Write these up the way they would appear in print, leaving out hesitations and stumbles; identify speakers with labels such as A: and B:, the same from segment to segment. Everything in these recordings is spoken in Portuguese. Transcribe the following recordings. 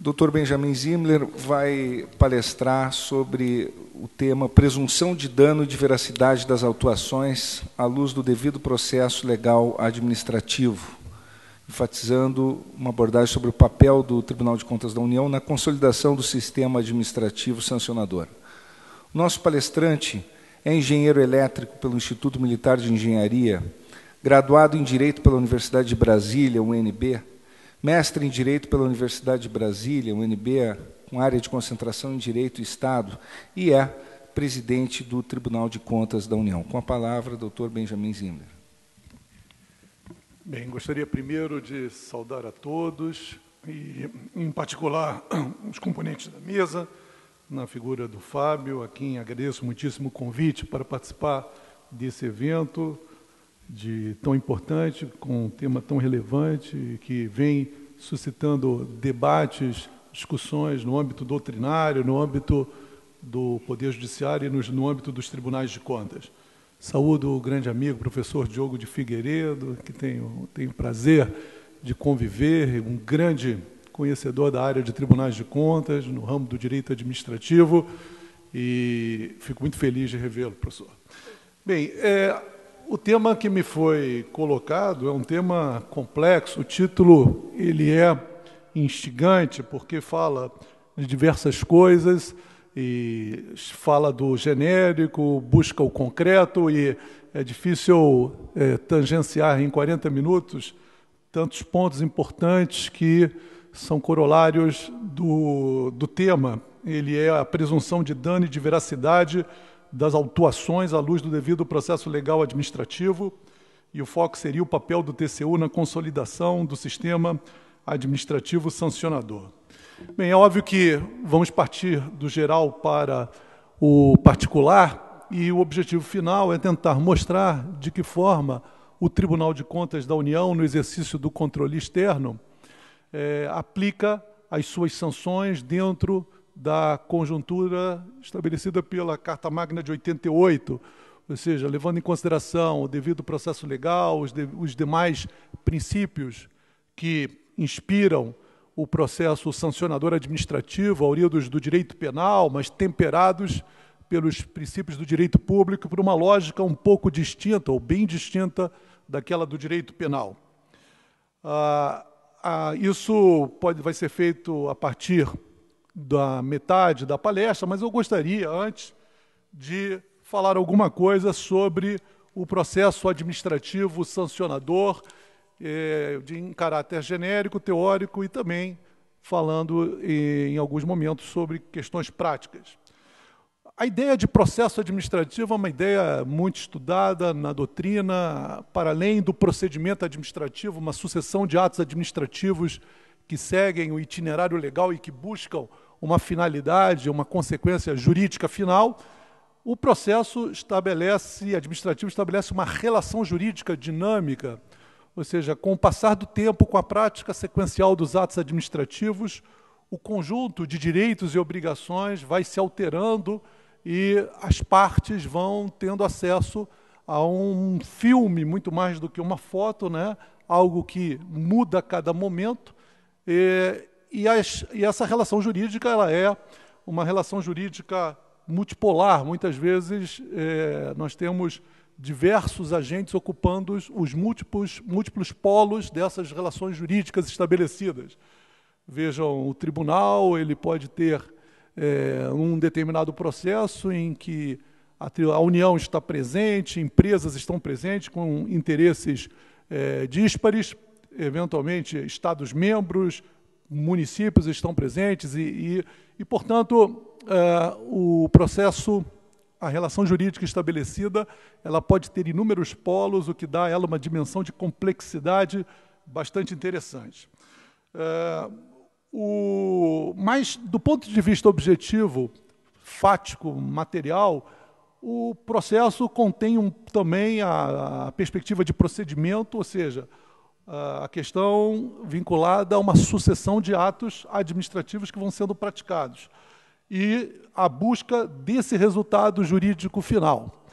A: Dr. Benjamin Zimler vai palestrar sobre o tema presunção de dano e de veracidade das autuações à luz do devido processo legal administrativo, enfatizando uma abordagem sobre o papel do Tribunal de Contas da União na consolidação do sistema administrativo sancionador. O nosso palestrante é engenheiro elétrico pelo Instituto Militar de Engenharia, graduado em Direito pela Universidade de Brasília, UNB, mestre em Direito pela Universidade de Brasília, UNB, com área de concentração em Direito e Estado, e é presidente do Tribunal de Contas da União. Com a palavra, Dr. Benjamin Zimler.
B: Bem, gostaria primeiro de saudar a todos, e em particular os componentes da mesa, na figura do Fábio, a quem agradeço muitíssimo o convite para participar desse evento tão importante, com um tema tão relevante, que vem suscitando debates, discussões no âmbito doutrinário, no âmbito do Poder Judiciário e no âmbito dos tribunais de contas. Saúdo o grande amigo, professor Diogo de Figueiredo, que tenho o prazer de conviver, um grande conhecedor da área de tribunais de contas, no ramo do direito administrativo, e fico muito feliz de revê-lo, professor. Bem, o tema que me foi colocado é um tema complexo. O título ele é instigante porque fala de diversas coisas e fala do genérico, busca o concreto, e é difícil tangenciar em 40 minutos tantos pontos importantes que são corolários do tema. Ele é a presunção de dano e de veracidade das autuações à luz do devido processo legal administrativo, e o foco seria o papel do TCU na consolidação do sistema administrativo sancionador. Bem, é óbvio que vamos partir do geral para o particular, e o objetivo final é tentar mostrar de que forma o Tribunal de Contas da União, no exercício do controle externo, aplica as suas sanções dentro da conjuntura estabelecida pela Carta Magna de 88, ou seja, levando em consideração o devido processo legal, os demais princípios que inspiram o processo sancionador administrativo, oriundos do direito penal, mas temperados pelos princípios do direito público, por uma lógica um pouco distinta, ou bem distinta, daquela do direito penal. Isso vai ser feito a partir da metade da palestra, mas eu gostaria, antes, de falar alguma coisa sobre o processo administrativo sancionador, em caráter genérico, teórico, e também falando, em alguns momentos, sobre questões práticas. A ideia de processo administrativo é uma ideia muito estudada na doutrina, para além do procedimento administrativo, uma sucessão de atos administrativos que seguem o itinerário legal e que buscam uma finalidade, uma consequência jurídica final. O processo administrativo estabelece uma relação jurídica dinâmica, ou seja, com o passar do tempo, com a prática sequencial dos atos administrativos, o conjunto de direitos e obrigações vai se alterando e as partes vão tendo acesso a um filme, muito mais do que uma foto, né? Algo que muda a cada momento. E essa relação jurídica ela é uma relação jurídica multipolar. Muitas vezes nós temos diversos agentes ocupando os múltiplos polos dessas relações jurídicas estabelecidas. Vejam, o tribunal ele pode ter um determinado processo em que a União está presente, empresas estão presentes com interesses díspares, eventualmente Estados-membros, municípios estão presentes e portanto, o processo, a relação jurídica estabelecida, ela pode ter inúmeros polos, o que dá a ela uma dimensão de complexidade bastante interessante. Mas, do ponto de vista objetivo, fático, material, o processo contém também a perspectiva de procedimento, ou seja, a questão vinculada a uma sucessão de atos administrativos que vão sendo praticados e a busca desse resultado jurídico final.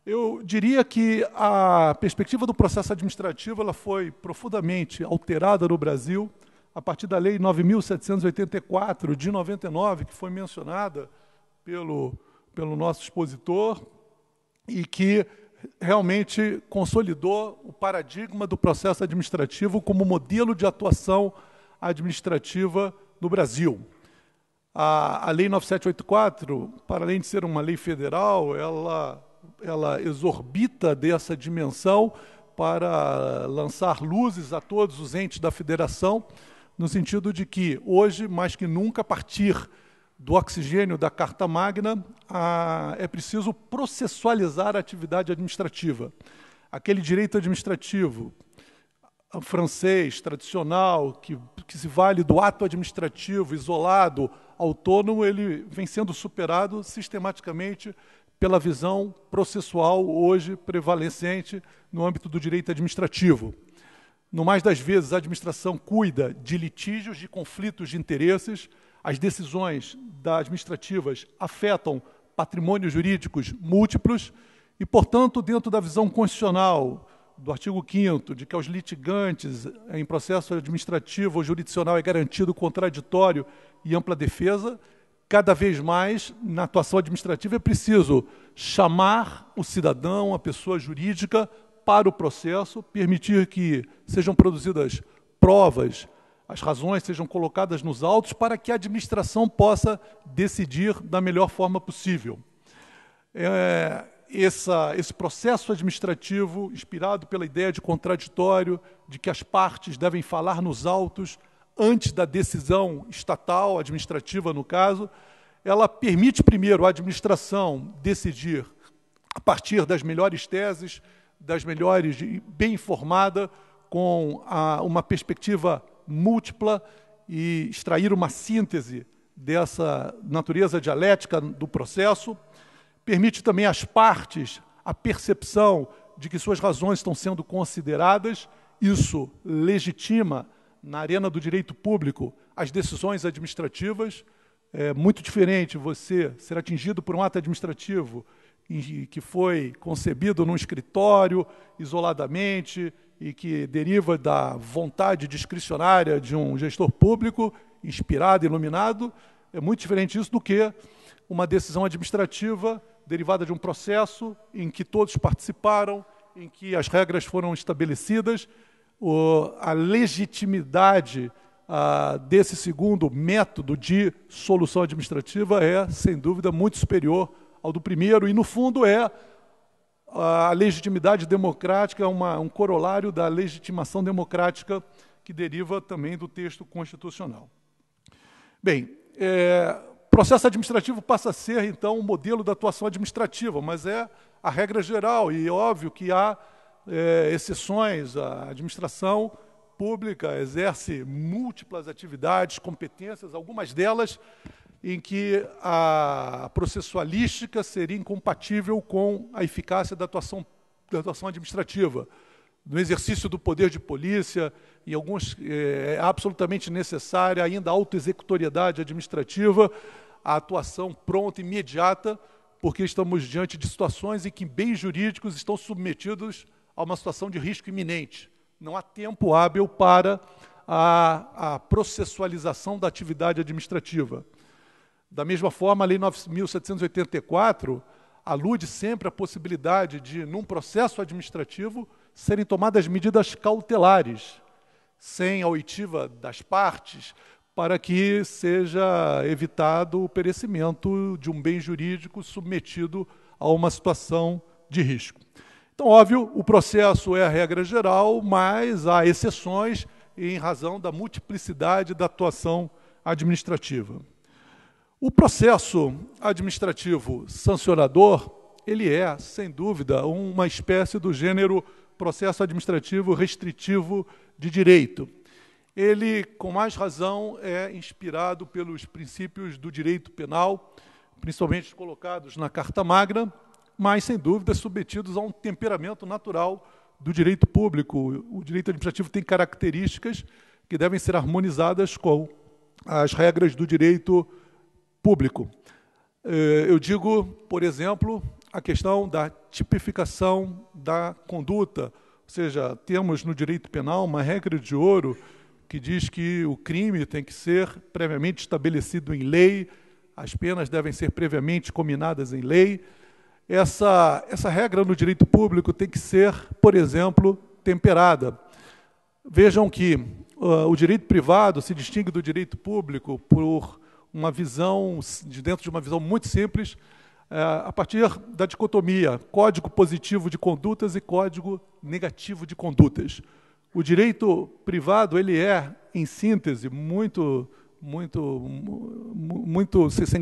B: Eu diria que a perspectiva do processo administrativo ela foi profundamente alterada no Brasil a partir da Lei 9.784, de 99, que foi mencionada pelo nosso expositor, e que realmente consolidou o paradigma do processo administrativo como modelo de atuação administrativa no Brasil. A Lei 9784, para além de ser uma lei federal, ela exorbita dessa dimensão para lançar luzes a todos os entes da federação, no sentido de que, hoje, mais que nunca, a partir do oxigênio da Carta Magna, é preciso processualizar a atividade administrativa. Aquele direito administrativo francês, tradicional, que se vale do ato administrativo isolado, autônomo, ele vem sendo superado sistematicamente pela visão processual hoje prevalecente no âmbito do direito administrativo. No mais das vezes, a administração cuida de litígios, de conflitos de interesses. As decisões administrativas afetam patrimônios jurídicos múltiplos e, portanto, dentro da visão constitucional do artigo 5º, de que aos litigantes em processo administrativo ou jurisdicional é garantido contraditório e ampla defesa, cada vez mais, na atuação administrativa, é preciso chamar o cidadão, a pessoa jurídica, para o processo, permitir que sejam produzidas provas, as razões sejam colocadas nos autos, para que a administração possa decidir da melhor forma possível. Esse processo administrativo, inspirado pela ideia de contraditório, de que as partes devem falar nos autos antes da decisão estatal, administrativa no caso, ela permite primeiro à administração decidir a partir das melhores teses, das melhores, bem informada, com uma perspectiva múltipla e extrair uma síntese dessa natureza dialética do processo. Permite também às partes a percepção de que suas razões estão sendo consideradas. Isso legitima, na arena do direito público, as decisões administrativas. É muito diferente você ser atingido por um ato administrativo que foi concebido num escritório, isoladamente, e que deriva da vontade discricionária de um gestor público, inspirado, iluminado. É muito diferente isso do que uma decisão administrativa derivada de um processo em que todos participaram, em que as regras foram estabelecidas. A legitimidade desse segundo método de solução administrativa é, sem dúvida, muito superior ao do primeiro, e, no fundo, a legitimidade democrática é um corolário da legitimação democrática que deriva também do texto constitucional. Bem, processo administrativo passa a ser, então, um modelo da atuação administrativa, mas é a regra geral, e é óbvio que há exceções. A administração pública exerce múltiplas atividades, competências, algumas delas em que a processualística seria incompatível com a eficácia da atuação administrativa. No exercício do poder de polícia, em alguns é absolutamente necessária ainda a autoexecutoriedade administrativa, a atuação pronta, imediata, porque estamos diante de situações em que bens jurídicos estão submetidos a uma situação de risco iminente. Não há tempo hábil para a processualização da atividade administrativa. Da mesma forma, a Lei 9.784 alude sempre à possibilidade de, num processo administrativo, serem tomadas medidas cautelares, sem a oitiva das partes, para que seja evitado o perecimento de um bem jurídico submetido a uma situação de risco. Então, óbvio, o processo é a regra geral, mas há exceções em razão da multiplicidade da atuação administrativa. O processo administrativo sancionador, ele é, sem dúvida, uma espécie do gênero processo administrativo restritivo de direito. Ele, com mais razão, é inspirado pelos princípios do direito penal, principalmente colocados na Carta Magna, mas, sem dúvida, submetidos a um temperamento natural do direito público. O direito administrativo tem características que devem ser harmonizadas com as regras do direito público. Eu digo, por exemplo, a questão da tipificação da conduta, ou seja, temos no direito penal uma regra de ouro que diz que o crime tem que ser previamente estabelecido em lei, as penas devem ser previamente combinadas em lei. Essa regra no direito público tem que ser, por exemplo, temperada. Vejam que o direito privado se distingue do direito público por uma visão, dentro de uma visão muito simples, a partir da dicotomia código positivo de condutas e código negativo de condutas. O direito privado, ele é, em síntese, sem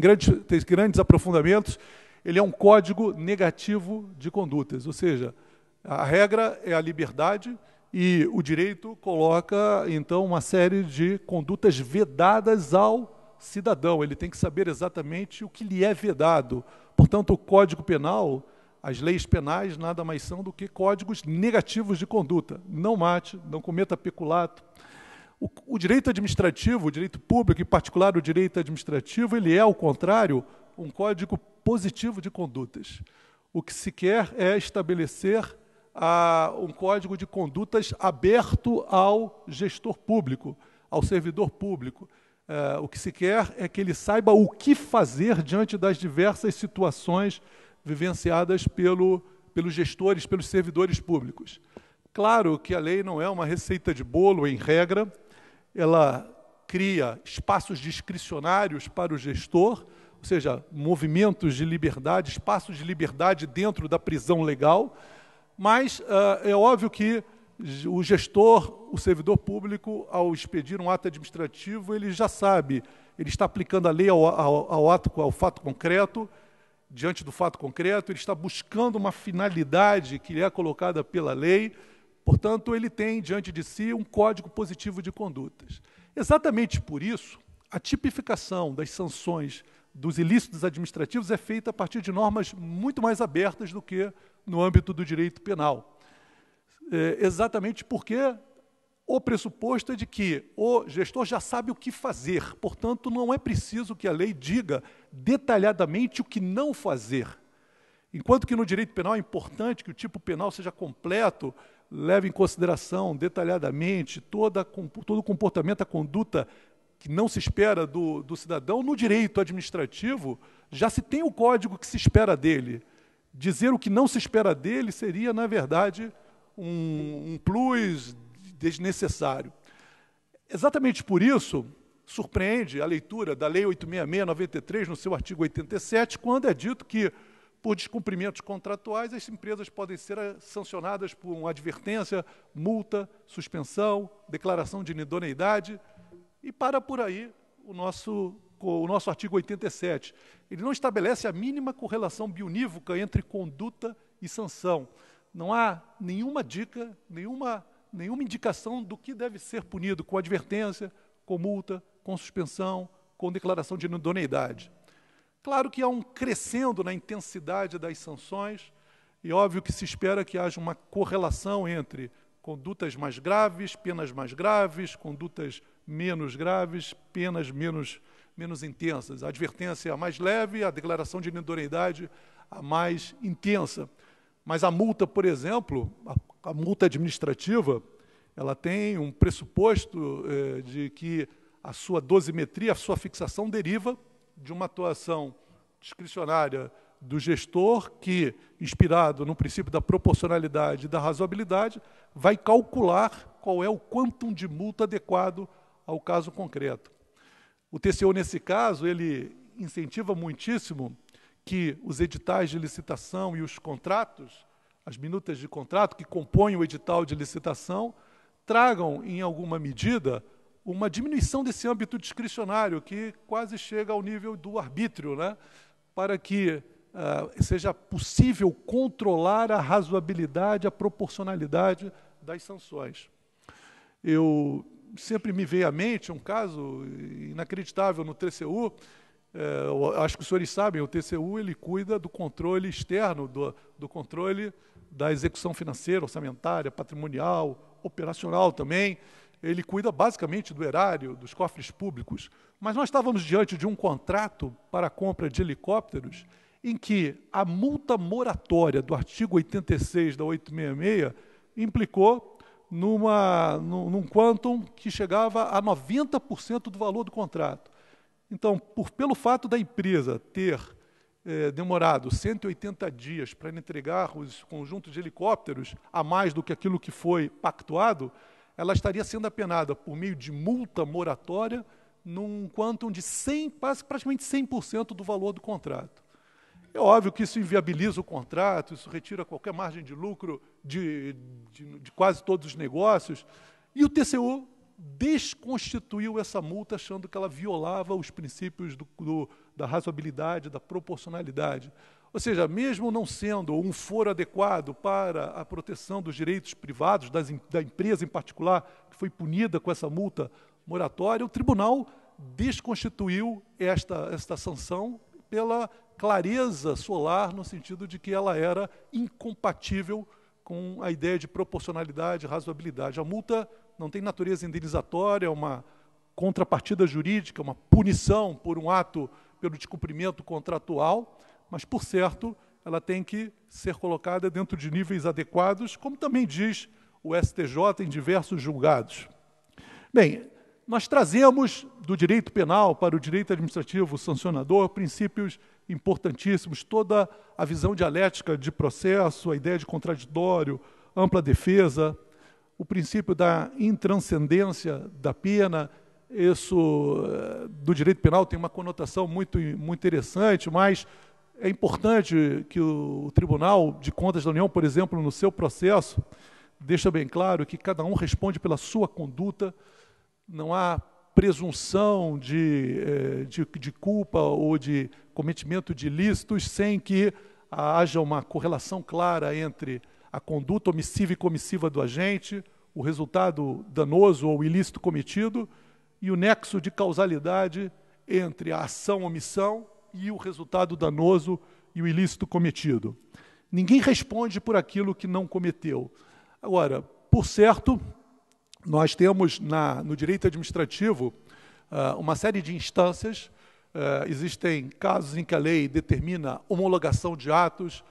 B: grandes aprofundamentos, ele é um código negativo de condutas, ou seja, a regra é a liberdade e o direito coloca, então, uma série de condutas vedadas ao cidadão. Ele tem que saber exatamente o que lhe é vedado. Portanto, o Código Penal, as leis penais, nada mais são do que códigos negativos de conduta. Não mate, não cometa peculato. O direito administrativo, o direito público, em particular o direito administrativo, ele é, ao contrário, um código positivo de condutas. O que se quer é estabelecer um código de condutas aberto ao gestor público, ao servidor público. O que se quer é que ele saiba o que fazer diante das diversas situações vivenciadas pelos gestores, pelos servidores públicos. Claro que a lei não é uma receita de bolo, em regra, ela cria espaços discricionários para o gestor, ou seja, movimentos de liberdade, espaços de liberdade dentro da prisão legal, mas é óbvio que o gestor, o servidor público, ao expedir um ato administrativo, ele já sabe, ele está aplicando a lei ao fato concreto, diante do fato concreto, ele está buscando uma finalidade que lhe é colocada pela lei, portanto, ele tem diante de si um código positivo de condutas. Exatamente por isso, a tipificação das sanções dos ilícitos administrativos é feita a partir de normas muito mais abertas do que no âmbito do direito penal. Exatamente porque o pressuposto é de que o gestor já sabe o que fazer, portanto, não é preciso que a lei diga detalhadamente o que não fazer. Enquanto que no direito penal é importante que o tipo penal seja completo, leve em consideração detalhadamente todo o comportamento, a conduta que não se espera do cidadão, no direito administrativo já se tem o código que se espera dele. Dizer o que não se espera dele seria, na verdade, um plus desnecessário. Exatamente por isso, surpreende a leitura da Lei 866/93, no seu artigo 87, quando é dito que, por descumprimentos contratuais, as empresas podem ser sancionadas por uma advertência, multa, suspensão, declaração de inidoneidade, e para por aí o nosso artigo 87. Ele não estabelece a mínima correlação bionívoca entre conduta e sanção. Não há nenhuma dica, nenhuma indicação do que deve ser punido com advertência, com multa, com suspensão, com declaração de inidoneidade. Claro que há um crescendo na intensidade das sanções, e óbvio que se espera que haja uma correlação entre condutas mais graves, penas mais graves, condutas menos graves, penas menos intensas. A advertência é a mais leve, a declaração de inidoneidade a mais intensa. Mas a multa, por exemplo, a multa administrativa, ela tem um pressuposto de que a sua dosimetria, a sua fixação deriva de uma atuação discricionária do gestor que, inspirado no princípio da proporcionalidade e da razoabilidade, vai calcular qual é o quantum de multa adequado ao caso concreto. O TCU, nesse caso, ele incentiva muitíssimo que os editais de licitação e os contratos, as minutas de contrato que compõem o edital de licitação, tragam, em alguma medida, uma diminuição desse âmbito discricionário, que quase chega ao nível do arbítrio, né? Para que seja possível controlar a razoabilidade, a proporcionalidade das sanções. Eu sempre me veio à mente um caso inacreditável no TCU. Acho que os senhores sabem, o TCU ele cuida do controle externo, do controle da execução financeira, orçamentária, patrimonial, operacional também. Ele cuida basicamente do erário, dos cofres públicos. Mas nós estávamos diante de um contrato para a compra de helicópteros em que a multa moratória do artigo 86 da 866 implicou num quantum que chegava a 90% do valor do contrato. Então, pelo fato da empresa ter demorado 180 dias para entregar os conjuntos de helicópteros a mais do que aquilo que foi pactuado, ela estaria sendo apenada por meio de multa moratória num quantum de praticamente 100% do valor do contrato. É óbvio que isso inviabiliza o contrato, isso retira qualquer margem de lucro de quase todos os negócios, e o TCU desconstituiu essa multa achando que ela violava os princípios da razoabilidade, da proporcionalidade. Ou seja, mesmo não sendo um foro adequado para a proteção dos direitos privados, da empresa em particular, que foi punida com essa multa moratória, o tribunal desconstituiu esta sanção pela clareza solar, no sentido de que ela era incompatível com a ideia de proporcionalidade e razoabilidade. A multa não tem natureza indenizatória, é uma contrapartida jurídica, uma punição por um ato, pelo descumprimento contratual, mas, por certo, ela tem que ser colocada dentro de níveis adequados, como também diz o STJ em diversos julgados. Bem, nós trazemos do direito penal para o direito administrativo sancionador princípios importantíssimos, toda a visão dialética de processo, a ideia de contraditório, ampla defesa, o princípio da intranscendência da pena. Isso, do direito penal, tem uma conotação muito interessante, mas é importante que o Tribunal de Contas da União, por exemplo, no seu processo, deixa bem claro que cada um responde pela sua conduta, não há presunção de culpa ou de cometimento de ilícitos sem que haja uma correlação clara entre a conduta omissiva e comissiva do agente, o resultado danoso ou ilícito cometido e o nexo de causalidade entre a ação-omissão e o resultado danoso e o ilícito cometido. Ninguém responde por aquilo que não cometeu. Agora, por certo, nós temos no direito administrativo uma série de instâncias. Existem casos em que a lei determina homologação de atos,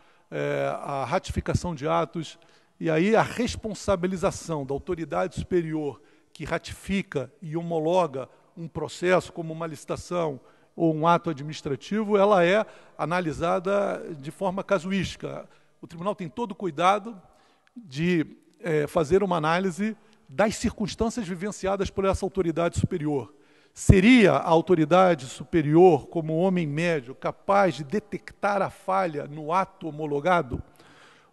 B: a ratificação de atos, e aí a responsabilização da autoridade superior que ratifica e homologa um processo, como uma licitação ou um ato administrativo, ela é analisada de forma casuística. O tribunal tem todo o cuidado de fazer uma análise das circunstâncias vivenciadas por essa autoridade superior. Seria a autoridade superior, como homem médio, capaz de detectar a falha no ato homologado?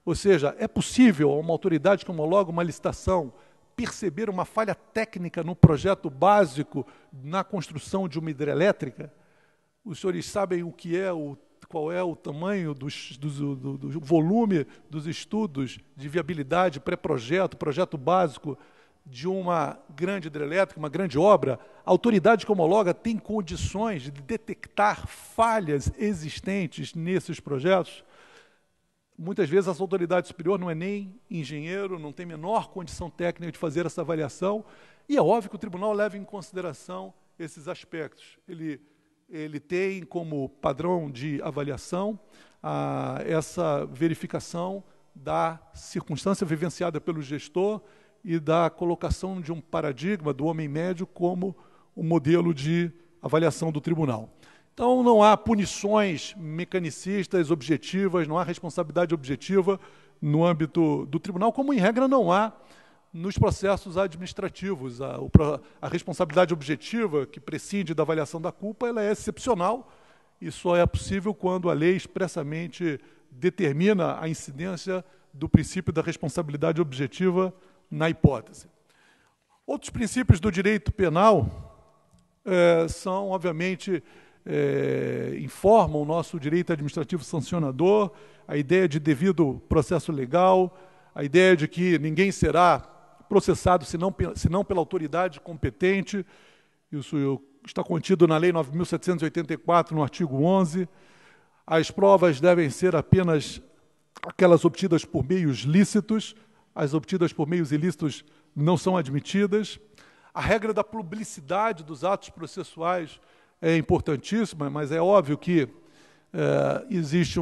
B: Ou seja, é possível a uma autoridade que homologa uma licitação perceber uma falha técnica no projeto básico na construção de uma hidrelétrica? Os senhores sabem qual é o tamanho do volume dos estudos de viabilidade, pré-projeto, projeto básico de uma grande hidrelétrica, uma grande obra? A autoridade que homologa tem condições de detectar falhas existentes nesses projetos? Muitas vezes essa autoridade superior não é nem engenheiro, não tem a menor condição técnica de fazer essa avaliação, e é óbvio que o tribunal leva em consideração esses aspectos. Ele tem como padrão de avaliação essa verificação da circunstância vivenciada pelo gestor e da colocação de um paradigma do homem médio como o modelo de avaliação do tribunal. Então, não há punições mecanicistas, objetivas, não há responsabilidade objetiva no âmbito do tribunal, como, em regra, não há nos processos administrativos. A responsabilidade objetiva, que prescinde da avaliação da culpa, ela é excepcional e só é possível quando a lei expressamente determina a incidência do princípio da responsabilidade objetiva na hipótese. Outros princípios do direito penal são, obviamente, informam o nosso direito administrativo sancionador, a ideia de devido processo legal, a ideia de que ninguém será processado senão pela autoridade competente. Isso está contido na Lei 9.784, no artigo 11. As provas devem ser apenas aquelas obtidas por meios lícitos, as obtidas por meios ilícitos não são admitidas. A regra da publicidade dos atos processuais é importantíssima, mas é óbvio que existe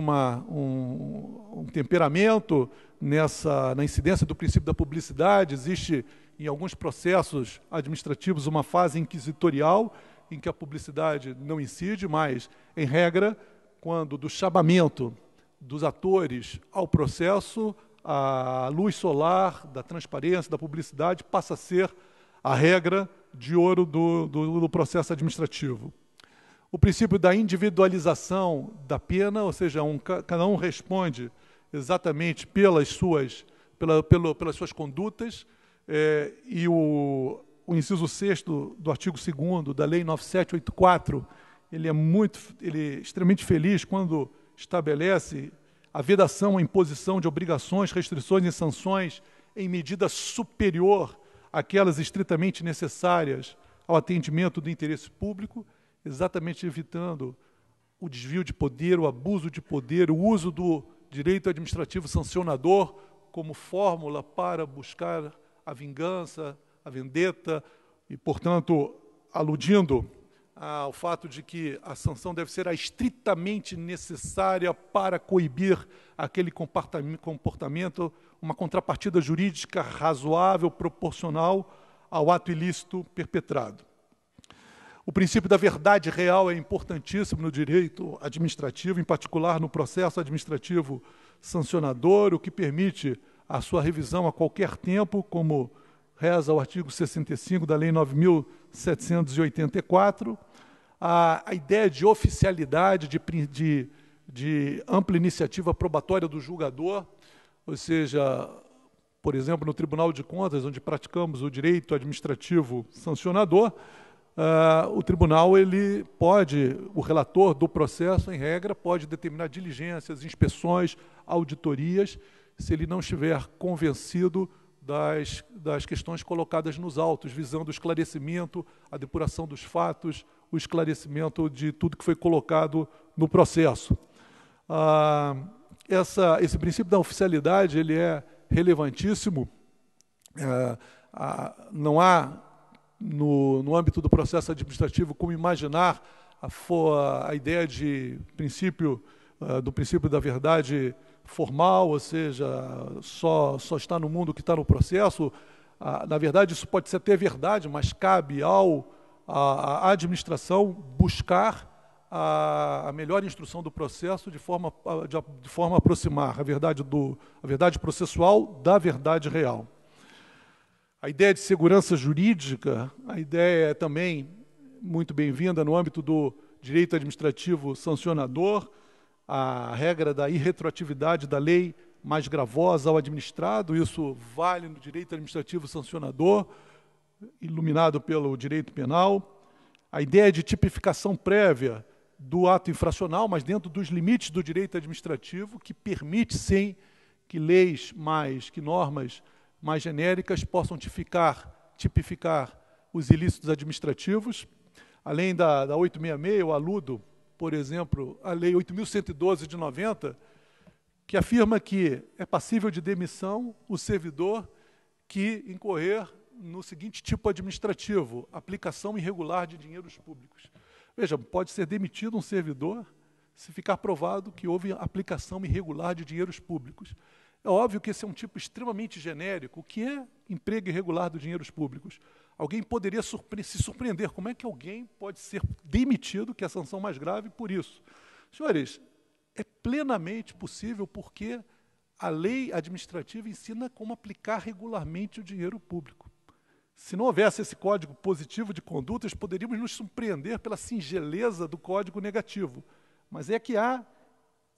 B: um temperamento na incidência do princípio da publicidade. Existe, em alguns processos administrativos, uma fase inquisitorial em que a publicidade não incide, mas, em regra, quando do chamamento dos atores ao processo, a luz solar da transparência, da publicidade, passa a ser a regra de ouro do processo administrativo. O princípio da individualização da pena, ou seja, cada um responde exatamente pelas suas condutas, e o inciso 6º do artigo 2º da Lei 9784, ele é extremamente feliz quando estabelece a vedação, a imposição de obrigações, restrições e sanções em medida superior àquelas estritamente necessárias ao atendimento do interesse público, exatamente evitando o desvio de poder, o abuso de poder, o uso do direito administrativo sancionador como fórmula para buscar a vingança, a vendetta, e, portanto, aludindo ao fato de que a sanção deve ser a estritamente necessária para coibir aquele comportamento, uma contrapartida jurídica razoável, proporcional ao ato ilícito perpetrado. O princípio da verdade real é importantíssimo no direito administrativo, em particular no processo administrativo sancionador, o que permite a sua revisão a qualquer tempo, como reza o artigo 65 da Lei 9.784, a ideia de oficialidade, de ampla iniciativa probatória do julgador, ou seja, por exemplo, no Tribunal de Contas, onde praticamos o direito administrativo sancionador, o tribunal, o relator do processo, em regra, pode determinar diligências, inspeções, auditorias, se ele não estiver convencido das questões colocadas nos autos, visando o esclarecimento, a depuração dos fatos, o esclarecimento de tudo que foi colocado no processo. Esse princípio da oficialidade ele é relevantíssimo. Não há, no âmbito do processo administrativo, como imaginar a ideia do princípio da verdade formal, ou seja, só está no mundo que está no processo. Na verdade, isso pode ser até verdade, mas cabe à administração buscar a melhor instrução do processo de forma a aproximar a verdade processual da verdade real. A ideia de segurança jurídica, a ideia é também muito bem-vinda no âmbito do direito administrativo sancionador, a regra da irretroatividade da lei mais gravosa ao administrado, isso vale no direito administrativo sancionador, iluminado pelo direito penal. A ideia de tipificação prévia do ato infracional, mas dentro dos limites do direito administrativo, que permite, sim, que normas mais genéricas possam tipificar os ilícitos administrativos. Além da 866, eu aludo, por exemplo, a Lei 8.112 de 90, que afirma que é passível de demissão o servidor que incorrer no seguinte tipo administrativo: aplicação irregular de dinheiros públicos. Veja, pode ser demitido um servidor se ficar provado que houve aplicação irregular de dinheiros públicos. É óbvio que esse é um tipo extremamente genérico. O que é emprego irregular dos dinheiros públicos? Alguém poderia se surpreender. Como é que alguém pode ser demitido, que é a sanção mais grave, por isso? Senhores, é plenamente possível porque a lei administrativa ensina como aplicar regularmente o dinheiro público. Se não houvesse esse código positivo de condutas, poderíamos nos surpreender pela singeleza do código negativo. Mas é que há,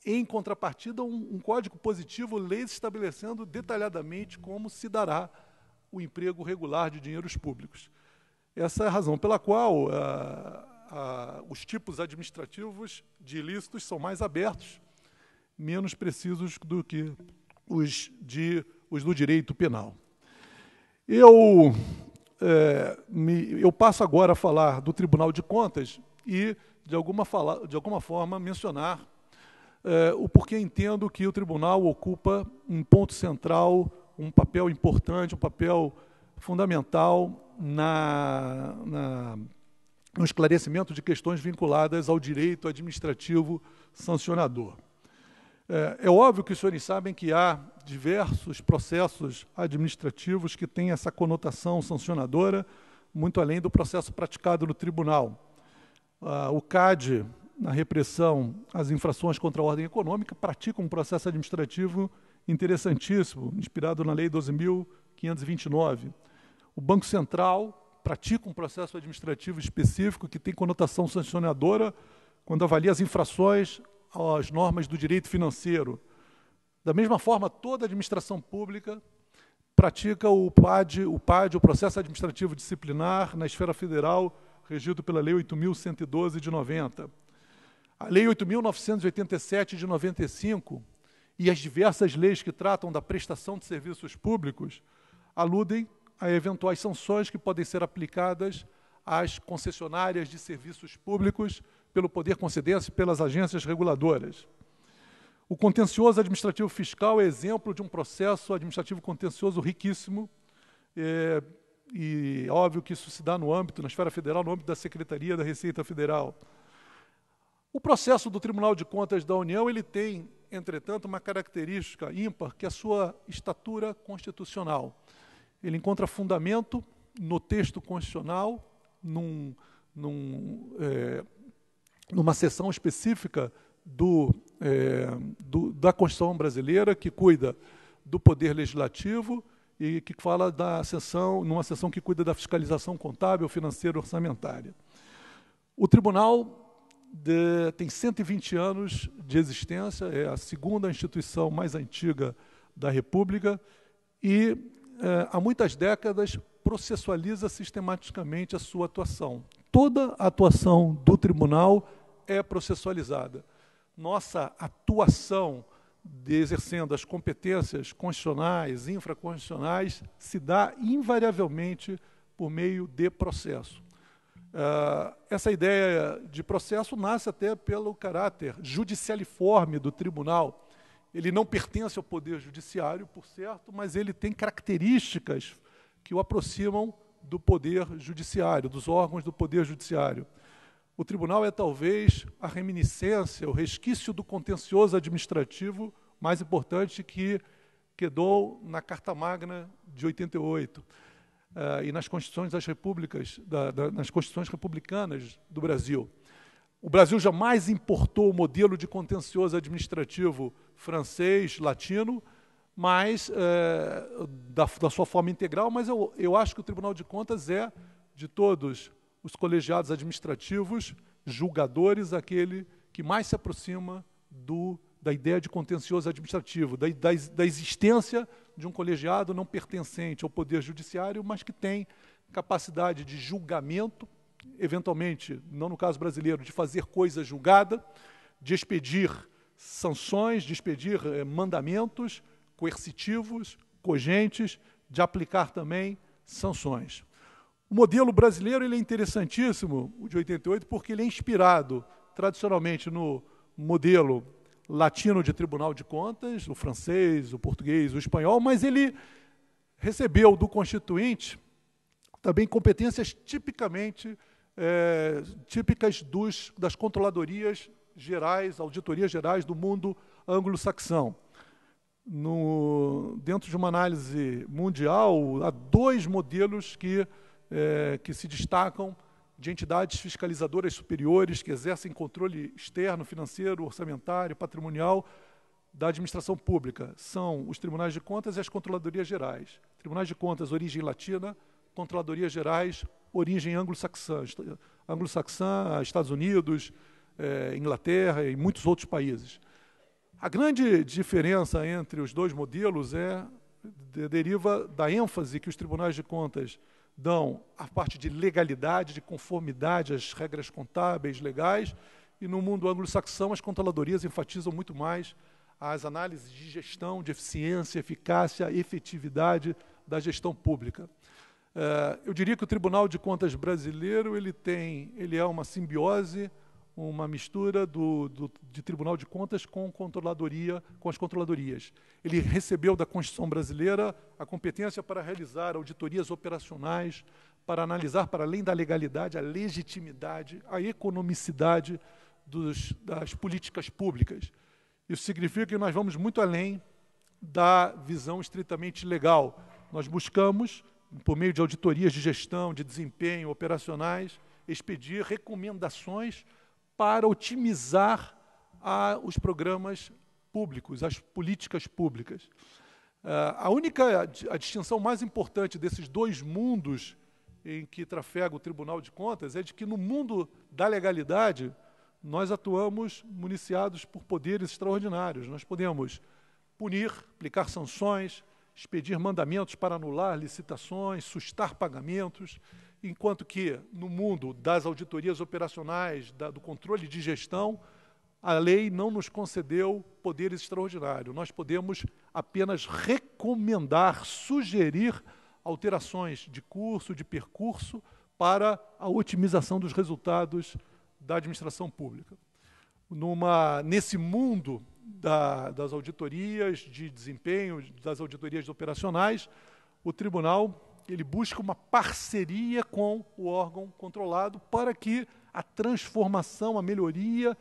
B: em contrapartida, um código positivo, leis estabelecendo detalhadamente como se dará o emprego regular de dinheiros públicos. Essa é a razão pela qual os tipos administrativos de ilícitos são mais abertos, menos precisos do que os do direito penal. Eu passo agora a falar do Tribunal de Contas e, de alguma forma, mencionar o porquê entendo que o tribunal ocupa um ponto central, um papel importante, um papel fundamental no esclarecimento de questões vinculadas ao direito administrativo sancionador. É óbvio que os senhores sabem que há diversos processos administrativos que têm essa conotação sancionadora, muito além do processo praticado no tribunal. O CAD, na repressão às infrações contra a ordem econômica, pratica um processo administrativo interessantíssimo, inspirado na Lei 12.529. O Banco Central pratica um processo administrativo específico que tem conotação sancionadora quando avalia as infrações às normas do direito financeiro. Da mesma forma, toda a administração pública pratica o PAD, o Processo Administrativo Disciplinar, na esfera federal, regido pela Lei 8.112 de 90. A Lei 8.987 de 95 e as diversas leis que tratam da prestação de serviços públicos aludem a eventuais sanções que podem ser aplicadas às concessionárias de serviços públicos pelo poder concedente e pelas agências reguladoras. O contencioso administrativo fiscal é exemplo de um processo administrativo contencioso riquíssimo, e óbvio que isso se dá no âmbito, na esfera federal, no âmbito da Secretaria da Receita Federal. O processo do Tribunal de Contas da União, ele tem, entretanto, uma característica ímpar, que é a sua estatura constitucional. Ele encontra fundamento no texto constitucional, numa seção específica da Constituição brasileira, que cuida do poder legislativo e que fala numa seção que cuida da fiscalização contábil, financeira e orçamentária. O Tribunal tem 120 anos de existência, é a segunda instituição mais antiga da República e, há muitas décadas, processualiza sistematicamente a sua atuação. Toda a atuação do Tribunal é processualizada. Nossa atuação exercendo as competências constitucionais, infraconstitucionais, se dá invariavelmente por meio de processo. Essa ideia de processo nasce até pelo caráter judicialiforme do tribunal. Ele não pertence ao Poder Judiciário, por certo, mas ele tem características que o aproximam do Poder Judiciário, dos órgãos do Poder Judiciário. O tribunal é talvez a reminiscência, o resquício do contencioso administrativo mais importante que quedou na Carta Magna de 88 e nas constituições das repúblicas, nas constituições republicanas do Brasil. O Brasil jamais importou o modelo de contencioso administrativo francês, latino, mas da sua forma integral, mas eu acho que o Tribunal de Contas é, de todos os colegiados administrativos, julgadores, aquele que mais se aproxima da ideia de contencioso administrativo, da existência de um colegiado não pertencente ao Poder Judiciário, mas que tem capacidade de julgamento, eventualmente, não no caso brasileiro, de fazer coisa julgada, de expedir sanções, de expedir mandamentos coercitivos, cogentes, de aplicar também sanções. O modelo brasileiro ele é interessantíssimo, o de 88, porque ele é inspirado tradicionalmente no modelo latino de Tribunal de Contas, o francês, o português, o espanhol, mas ele recebeu do Constituinte também competências típicas das controladorias gerais, auditorias gerais do mundo anglo-saxão. Dentro de uma análise mundial, há dois modelos que se destacam de entidades fiscalizadoras superiores que exercem controle externo, financeiro, orçamentário, patrimonial da administração pública. São os tribunais de contas e as controladorias gerais. Tribunais de contas, origem latina, controladorias gerais, origem anglo-saxã, Estados Unidos, Inglaterra e muitos outros países. A grande diferença entre os dois modelos deriva da ênfase que os tribunais de contas dão à parte de legalidade, de conformidade às regras contábeis, legais, e no mundo anglo-saxão as controladorias enfatizam muito mais as análises de gestão, de eficiência, eficácia, efetividade da gestão pública. Eu diria que o Tribunal de Contas brasileiro ele é uma simbiose, uma mistura de Tribunal de Contas com as controladorias. Ele recebeu da Constituição brasileira a competência para realizar auditorias operacionais, para analisar, para além da legalidade, a legitimidade, a economicidade das políticas públicas. Isso significa que nós vamos muito além da visão estritamente legal. Nós buscamos, por meio de auditorias de gestão, de desempenho, operacionais, expedir recomendações para otimizar os programas públicos, as políticas públicas. A distinção mais importante desses dois mundos em que trafega o Tribunal de Contas é de que no mundo da legalidade nós atuamos municiados por poderes extraordinários. Nós podemos punir, aplicar sanções, expedir mandamentos para anular licitações, sustar pagamentos, enquanto que no mundo das auditorias operacionais, do controle de gestão, a lei não nos concedeu poderes extraordinários. Nós podemos apenas recomendar, sugerir alterações de curso, de percurso, para a otimização dos resultados da administração pública. Nesse mundo das auditorias de desempenho, das auditorias operacionais, o tribunal ele busca uma parceria com o órgão controlado para que a transformação, a melhoria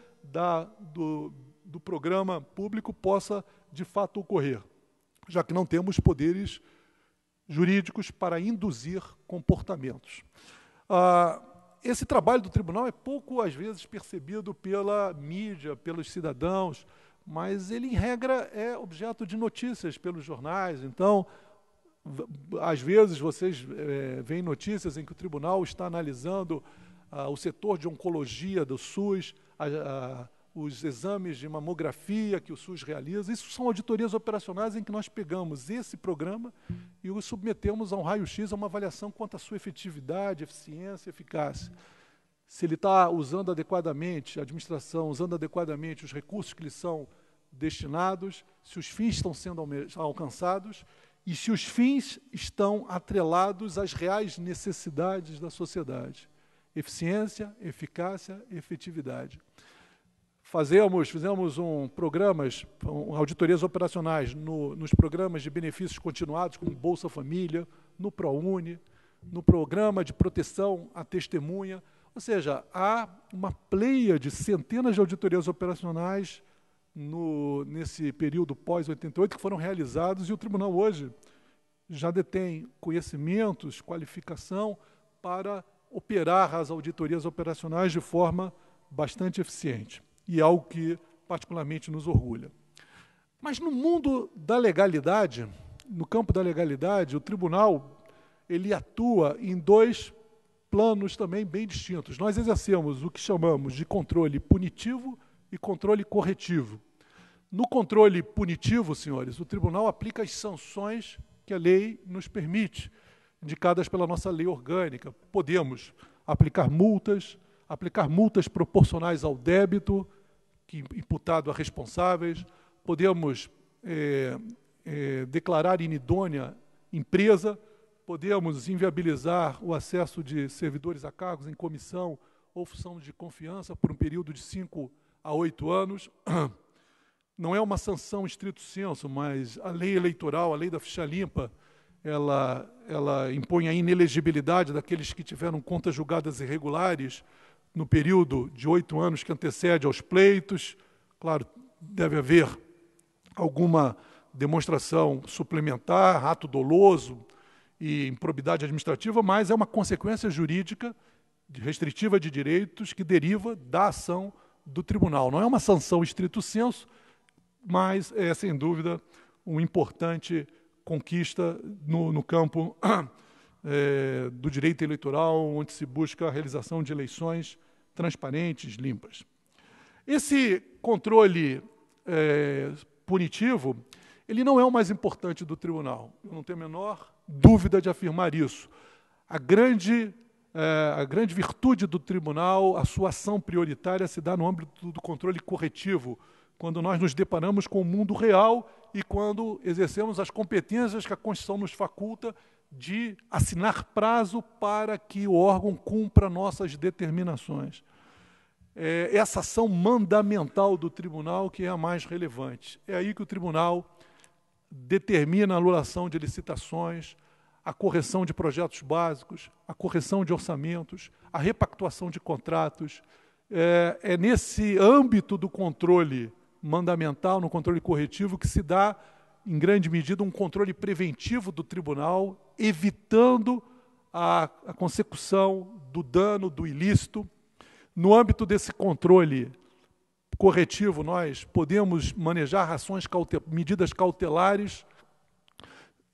B: do programa público possa, de fato, ocorrer, já que não temos poderes jurídicos para induzir comportamentos. Esse trabalho do tribunal é pouco, às vezes, percebido pela mídia, pelos cidadãos, mas ele, em regra, é objeto de notícias pelos jornais. Então, às vezes, vocês veem notícias em que o tribunal está analisando o setor de oncologia do SUS, os exames de mamografia que o SUS realiza. Isso são auditorias operacionais em que nós pegamos esse programa e o submetemos a um raio-x, a uma avaliação quanto à sua efetividade, eficiência, eficácia. Se ele está usando adequadamente, a administração usando adequadamente os recursos que lhe são destinados, se os fins estão sendo alcançados e se os fins estão atrelados às reais necessidades da sociedade. Eficiência, eficácia, efetividade. Fizemos auditorias operacionais nos programas de benefícios continuados, como Bolsa Família, no ProUni, no programa de proteção à testemunha. Ou seja, há uma pleia de centenas de auditorias operacionais nesse período pós-88 que foram realizados e o tribunal hoje já detém conhecimentos, qualificação para operar as auditorias operacionais de forma bastante eficiente. E é algo que particularmente nos orgulha. Mas no mundo da legalidade, no campo da legalidade, o tribunal ele atua em dois planos também bem distintos. Nós exercemos o que chamamos de controle punitivo e controle corretivo. No controle punitivo, senhores, o tribunal aplica as sanções que a lei nos permite, indicadas pela nossa lei orgânica. Podemos aplicar multas proporcionais ao débito imputado a responsáveis, podemos declarar inidônea empresa, podemos inviabilizar o acesso de servidores a cargos em comissão ou função de confiança por um período de 5 a 8 anos. Não é uma sanção estrito sensu, mas a lei eleitoral, a lei da ficha limpa, ela impõe a inelegibilidade daqueles que tiveram contas julgadas irregulares no período de 8 anos que antecede aos pleitos. Claro, deve haver alguma demonstração suplementar, ato doloso e improbidade administrativa, mas é uma consequência jurídica restritiva de direitos que deriva da ação do tribunal. Não é uma sanção estrito sensu, mas é, sem dúvida, uma importante conquista no campo do direito eleitoral, onde se busca a realização de eleições transparentes, limpas. Esse controle punitivo, ele não é o mais importante do tribunal. Eu não tenho a menor dúvida de afirmar isso. A grande virtude do tribunal, a sua ação prioritária se dá no âmbito do controle corretivo, quando nós nos deparamos com o mundo real e quando exercemos as competências que a Constituição nos faculta de assinar prazo para que o órgão cumpra nossas determinações. Essa ação mandamental do tribunal que é a mais relevante. É aí que o tribunal determina a anulação de licitações, a correção de projetos básicos, a correção de orçamentos, a repactuação de contratos. É nesse âmbito do controle mandamental, no controle corretivo, que se dá, em grande medida, um controle preventivo do tribunal, evitando a consecução do dano, do ilícito. No âmbito desse controle corretivo, nós podemos manejar medidas cautelares,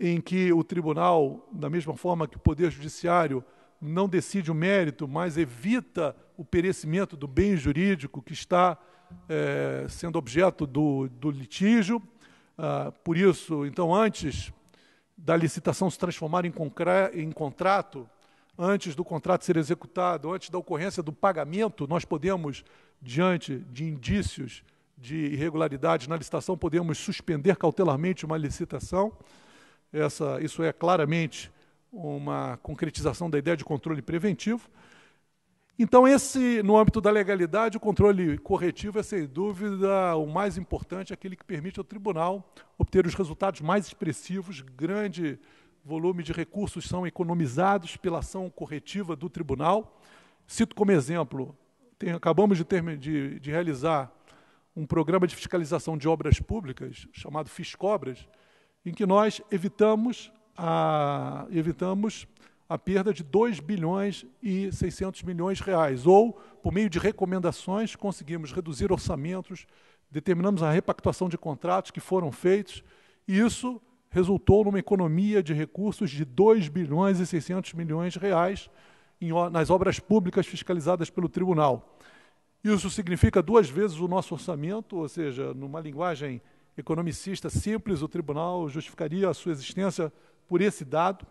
B: em que o tribunal, da mesma forma que o Poder Judiciário, não decide o mérito, mas evita o perecimento do bem jurídico que está sendo objeto do litígio. Por isso, então, antes da licitação se transformar em contrato, antes do contrato ser executado, antes da ocorrência do pagamento, nós podemos, diante de indícios de irregularidades na licitação, podemos suspender cautelarmente uma licitação. Isso é claramente uma concretização da ideia de controle preventivo. Então, no âmbito da legalidade, o controle corretivo é, sem dúvida, o mais importante, aquele que permite ao tribunal obter os resultados mais expressivos. Grande volume de recursos são economizados pela ação corretiva do tribunal. Cito como exemplo, acabamos de realizar um programa de fiscalização de obras públicas, chamado Fiscobras, em que nós evitamos a perda de 2 bilhões e 600 milhões de reais, ou, por meio de recomendações, conseguimos reduzir orçamentos, determinamos a repactuação de contratos que foram feitos, e isso resultou numa economia de recursos de 2 bilhões e 600 milhões de reais nas obras públicas fiscalizadas pelo tribunal. Isso significa 2 vezes o nosso orçamento, ou seja, numa linguagem economicista simples, o tribunal justificaria a sua existência por esse dado,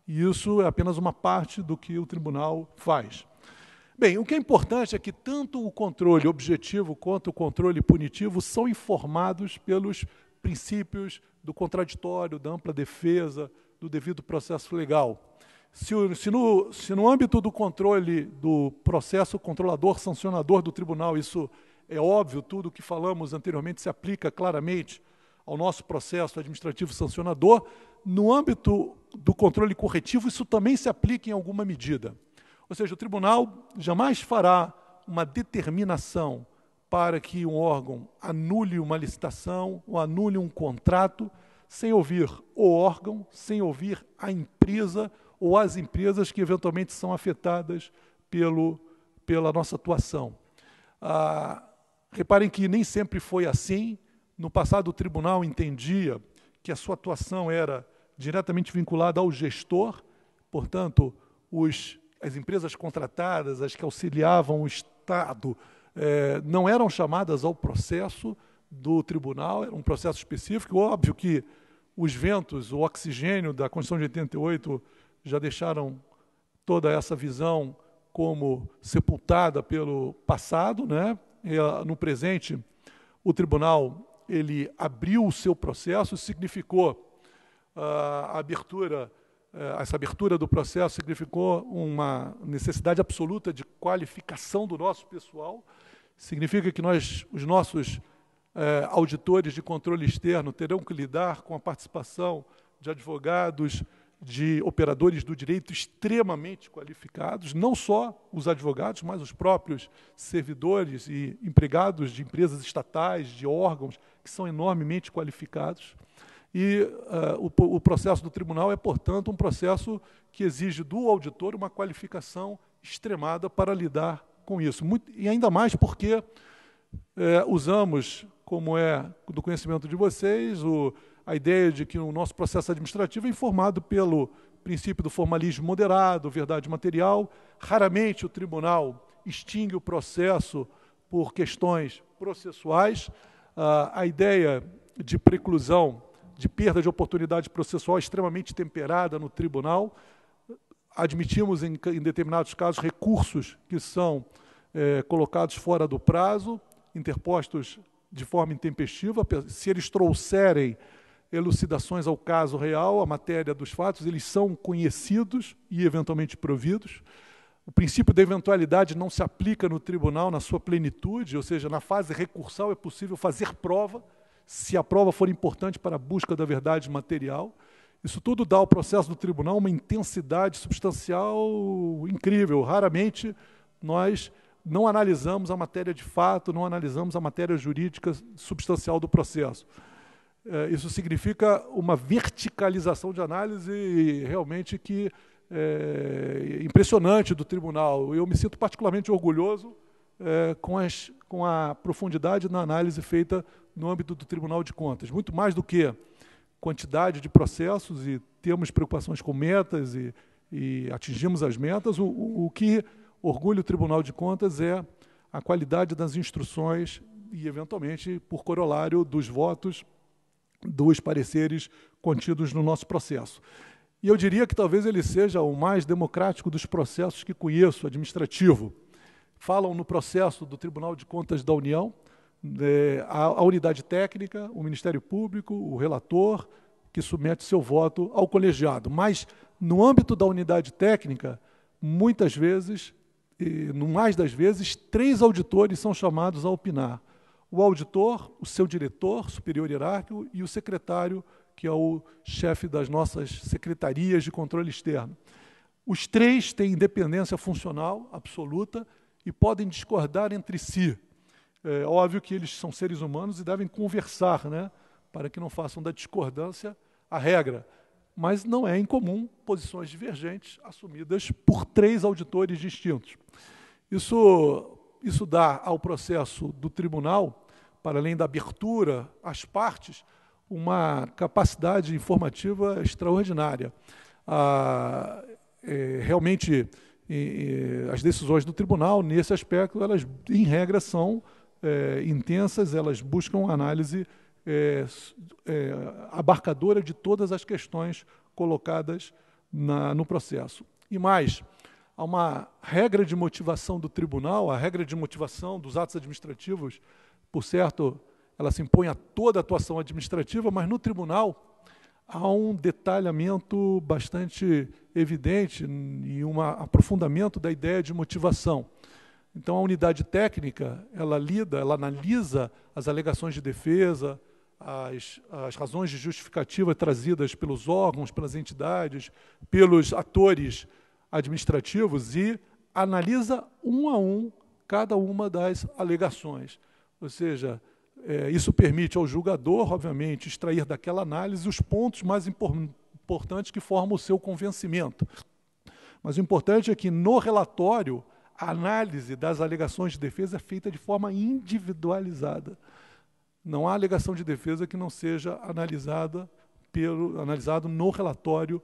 B: e isso é apenas uma parte do que o tribunal faz. Bem, o que é importante é que tanto o controle objetivo quanto o controle punitivo são informados pelos princípios do contraditório, da ampla defesa, do devido processo legal. Se no âmbito do controle do processo controlador sancionador do tribunal, isso é óbvio, tudo o que falamos anteriormente se aplica claramente ao nosso processo administrativo sancionador, no âmbito do controle corretivo, isso também se aplica em alguma medida. Ou seja, o tribunal jamais fará uma determinação para que um órgão anule uma licitação ou anule um contrato sem ouvir o órgão, sem ouvir a empresa ou as empresas que eventualmente são afetadas pela nossa atuação. Reparem que nem sempre foi assim. No passado, o tribunal entendia que a sua atuação era diretamente vinculada ao gestor, portanto, as empresas contratadas, as que auxiliavam o Estado, não eram chamadas ao processo do tribunal, era um processo específico. Óbvio que os ventos, o oxigênio da Constituição de 88 já deixaram toda essa visão como sepultada pelo passado, né? No presente, o tribunal ele abriu o seu processo, significou essa abertura do processo significou uma necessidade absoluta de qualificação do nosso pessoal. Significa que os nossos auditores de controle externo terão que lidar com a participação de advogados, de operadores do direito extremamente qualificados, não só os advogados, mas os próprios servidores e empregados de empresas estatais, de órgãos, que são enormemente qualificados. E o processo do tribunal é, portanto, um processo que exige do auditor uma qualificação extremada para lidar com isso. E ainda mais porque usamos, como é do conhecimento de vocês, a ideia de que o nosso processo administrativo é informado pelo princípio do formalismo moderado, verdade material. Raramente o tribunal extingue o processo por questões processuais. A ideia de preclusão, de perda de oportunidade processual é extremamente temperada no tribunal. Admitimos, em determinados casos, recursos que são colocados fora do prazo, interpostos de forma intempestiva. Se eles trouxerem elucidações ao caso real, à matéria dos fatos, eles são conhecidos e eventualmente providos. O princípio da eventualidade não se aplica no tribunal na sua plenitude, ou seja, na fase recursal é possível fazer prova, se a prova for importante para a busca da verdade material. Isso tudo dá ao processo do tribunal uma intensidade substancial incrível. Raramente nós não analisamos a matéria de fato, não analisamos a matéria jurídica substancial do processo. Isso significa uma verticalização de análise realmente que impressionante do tribunal. Eu me sinto particularmente orgulhoso com a profundidade na análise feita no âmbito do Tribunal de Contas. Muito mais do que quantidade de processos, e temos preocupações com metas e atingimos as metas, o que orgulha o Tribunal de Contas é a qualidade das instruções e, eventualmente, por corolário, dos votos, dos pareceres contidos no nosso processo. E eu diria que talvez ele seja o mais democrático dos processos que conheço, administrativo. Falam no processo do Tribunal de Contas da União, a unidade técnica, o Ministério Público, o relator, que submete seu voto ao colegiado. Mas, no âmbito da unidade técnica, muitas vezes, no mais das vezes, 3 auditores são chamados a opinar. O auditor, o seu diretor superior hierárquico e o secretário, que é o chefe das nossas secretarias de controle externo. Os 3 têm independência funcional absoluta e podem discordar entre si. É óbvio que eles são seres humanos e devem conversar, né, para que não façam da discordância a regra. Mas não é incomum posições divergentes assumidas por 3 auditores distintos. Isso dá ao processo do tribunal, para além da abertura às partes, uma capacidade informativa extraordinária. Realmente, as decisões do tribunal, nesse aspecto, elas, em regra, são intensas, elas buscam análise abarcadora de todas as questões colocadas no processo. E mais, há uma regra de motivação do tribunal, a regra de motivação dos atos administrativos, por certo, ela se impõe a toda a atuação administrativa, mas no tribunal há um detalhamento bastante evidente e um aprofundamento da ideia de motivação. Então, a unidade técnica, ela analisa as alegações de defesa, as razões de justificativa trazidas pelos órgãos, pelas entidades, pelos atores administrativos e analisa um a um cada uma das alegações. Ou seja, isso permite ao julgador, obviamente, extrair daquela análise os pontos mais importantes que formam o seu convencimento. Mas o importante é que, no relatório, a análise das alegações de defesa é feita de forma individualizada. Não há alegação de defesa que não seja analisado no relatório,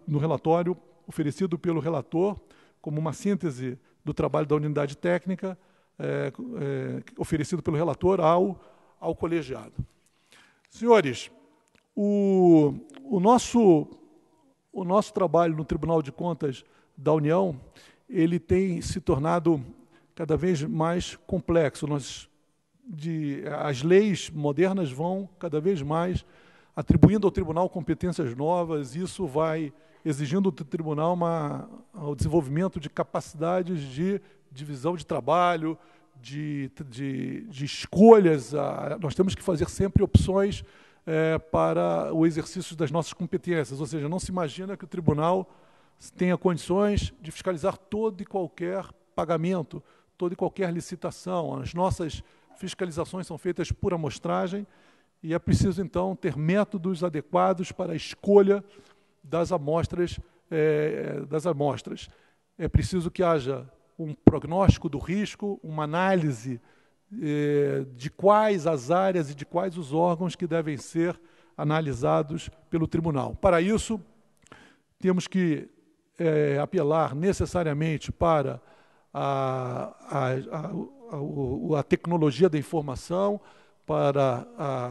B: no relatório oferecido pelo relator, como uma síntese do trabalho da unidade técnica, oferecido pelo relator ao colegiado. Senhores, o nosso trabalho no Tribunal de Contas da União, ele tem se tornado cada vez mais complexo. As leis modernas vão cada vez mais atribuindo ao tribunal competências novas, isso vai exigindo do tribunal o desenvolvimento de capacidades de divisão de trabalho, de escolhas. Nós temos que fazer sempre opções para o exercício das nossas competências, ou seja, não se imagina que o tribunal tenha condições de fiscalizar todo e qualquer pagamento, toda e qualquer licitação. As nossas fiscalizações são feitas por amostragem e é preciso, então, ter métodos adequados para a escolha das amostras. É preciso que haja um prognóstico do risco, uma análise de quais as áreas e de quais os órgãos que devem ser analisados pelo tribunal. Para isso, temos que apelar necessariamente para a tecnologia da informação, para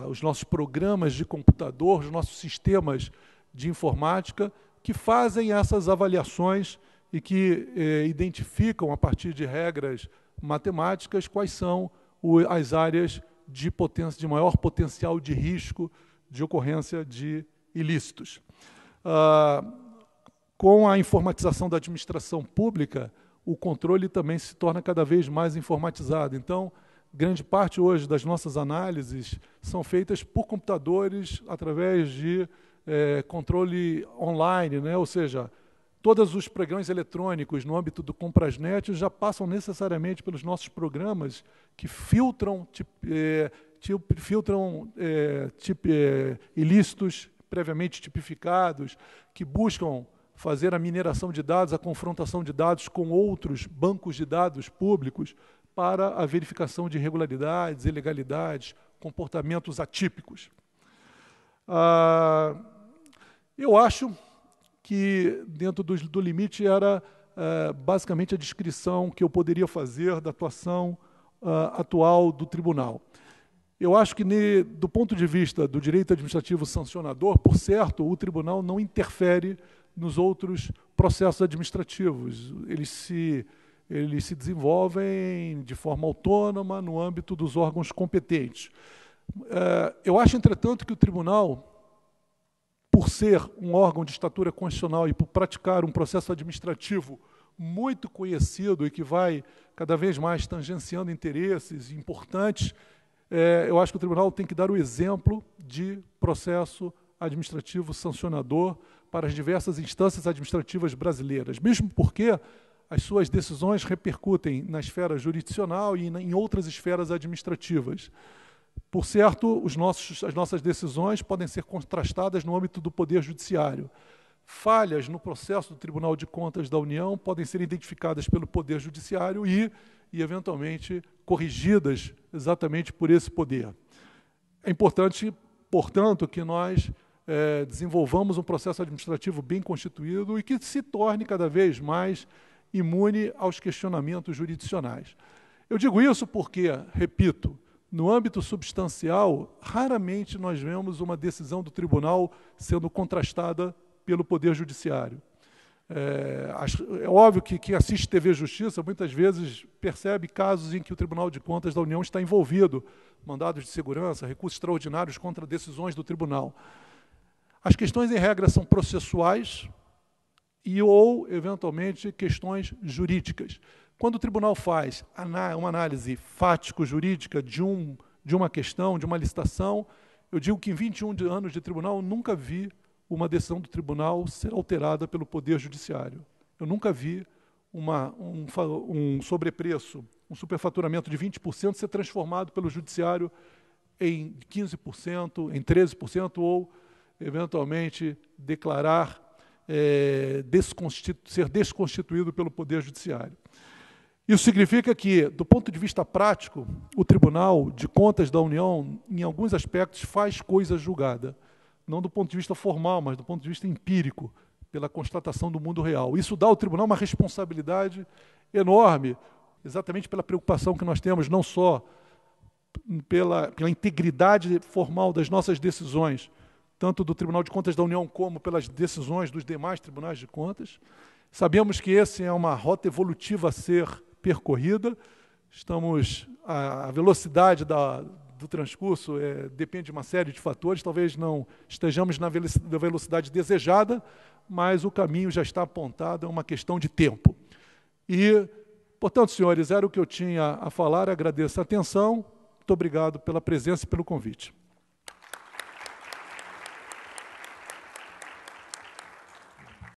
B: os nossos programas de computador, os nossos sistemas de informática, que fazem essas avaliações e que identificam, a partir de regras matemáticas, quais são as áreas de maior potencial de risco de ocorrência de ilícitos. Com a informatização da administração pública, o controle também se torna cada vez mais informatizado. Então, grande parte hoje das nossas análises são feitas por computadores através de controle online, né? Ou seja, Todos os programas eletrônicos no âmbito do Comprasnet já passam necessariamente pelos nossos programas que filtram ilícitos previamente tipificados, que buscam fazer a mineração de dados, a confrontação de dados com outros bancos de dados públicos para a verificação de irregularidades, ilegalidades, comportamentos atípicos. Eu acho que, dentro do limite, era basicamente a descrição que eu poderia fazer da atuação atual do tribunal. Eu acho que, do ponto de vista do direito administrativo sancionador, por certo, o tribunal não interfere nos outros processos administrativos. Eles se desenvolvem de forma autônoma no âmbito dos órgãos competentes. Eu acho, entretanto, que o tribunal, por ser um órgão de estatura constitucional e por praticar um processo administrativo muito conhecido e que vai cada vez mais tangenciando interesses importantes, eu acho que o tribunal tem que dar o exemplo de processo administrativo sancionador para as diversas instâncias administrativas brasileiras, mesmo porque as suas decisões repercutem na esfera jurisdicional e em outras esferas administrativas. Por certo, as nossas decisões podem ser contrastadas no âmbito do Poder Judiciário. Falhas no processo do Tribunal de Contas da União podem ser identificadas pelo Poder Judiciário e eventualmente, corrigidas exatamente por esse poder. É importante, portanto, que nós desenvolvamos um processo administrativo bem constituído e que se torne cada vez mais imune aos questionamentos jurisdicionais. Eu digo isso porque, repito, no âmbito substancial, raramente nós vemos uma decisão do tribunal sendo contrastada pelo Poder Judiciário. É óbvio que quem assiste TV Justiça muitas vezes percebe casos em que o Tribunal de Contas da União está envolvido, mandados de segurança, recursos extraordinários contra decisões do tribunal. As questões em regra são processuais ou, eventualmente, questões jurídicas. Quando o tribunal faz uma análise fático-jurídica de uma questão, de uma licitação, eu digo que em 21 anos de tribunal nunca vi uma decisão do tribunal ser alterada pelo Poder Judiciário. Eu nunca vi um sobrepreço, um superfaturamento de 20% ser transformado pelo Judiciário em 15%, em 13%, ou, eventualmente, declarar ser desconstituído pelo Poder Judiciário. Isso significa que, do ponto de vista prático, o Tribunal de Contas da União, em alguns aspectos, faz coisa julgada. Não do ponto de vista formal, mas do ponto de vista empírico, pela constatação do mundo real. Isso dá ao tribunal uma responsabilidade enorme, exatamente pela preocupação que nós temos, não só pela integridade formal das nossas decisões, tanto do Tribunal de Contas da União como pelas decisões dos demais tribunais de contas. Sabemos que essa é uma rota evolutiva a ser percorrida. A velocidade do transcurso depende de uma série de fatores, talvez não estejamos na velocidade desejada, mas o caminho já está apontado, é uma questão de tempo. E, portanto, senhores, era o que eu tinha a falar, agradeço a atenção, muito obrigado pela presença e pelo convite.